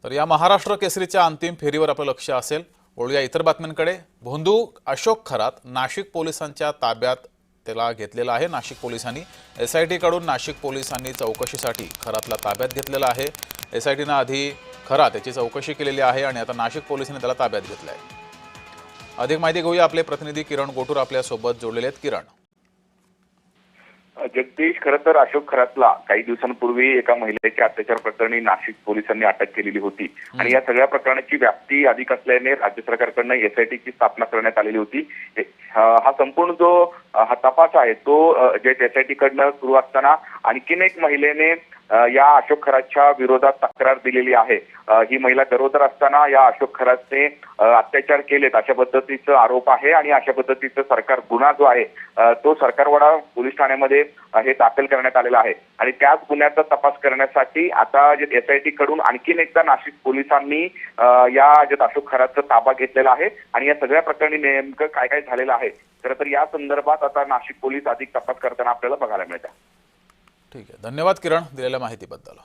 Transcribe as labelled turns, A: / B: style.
A: तर या महाराष्ट्र केसरीच्या अंतिम फेरीवर आपलं लक्ष असेल। वळूया इतर बातम्यांकडे। भोंदू अशोक खरात नाशिक पोलिसांच्या ताब्यात त्याला घेतलेला आहे। नाशिक पोलिसांनी एसआयटी कडून नाशिक पोलिसांनी चौकशीसाठी खरातला ताब्यात घेतलेला आहे। एसआयटीने आधी खरात याची चौकशी केलेली आहे आणि आता नाशिक पोलिसांनी त्याला ताब्यात घेतलं आहे। अधिक माहिती घेऊया, आपले प्रतिनिधी किरण गोटूर आपल्या सोबत जोडलेले आहेत। किरण,
B: जगदीश, खरं तर अशोक खरातला काही दिवसांपूर्वी एका महिलेच्या अत्याचार प्रकरणी नाशिक पोलिसांनी अटक केलेली होती आणि या सगळ्या प्रकरणाची व्याप्ती अधिक असल्याने राज्य सरकारकडून एसआयटीची स्थापना करण्यात आलेली होती। हा संपूर्ण जो हा तपास आहे तो जे एसआयटी कडनं सुरू असताना आणखीन एक महिलेने या अशोक खरातच्या विरोधात तक्रार दिलेली आहे। ही महिला गरोदर असताना या अशोक खरातने अत्याचार केलेत अशा पद्धतीचा आरोप आहे आणि अशा पद्धतीचा सरकार गुन्हा जो आहे तो सरकारवाडा पोलीस ठाण्यामध्ये हे दाखल करण्यात आलेला आहे आणि त्याच गुन्ह्याचा तपास करण्यासाठी आता जे एसआयटी कडून आणखीन एकदा नाशिक पोलिसांनी या जे अशोक खरातचा ताबा घेतलेला आहे आणि या सगळ्या प्रकरणी नेमकं काय काय झालेलं आहे खरं तर या संदर्भात आता नाशिक पोलीस अधिक तपास करताना आपल्याला बघायला मिळतात।
A: ठीक आहे, धन्यवाद किरण दिलेल्या माहितीबद्दल।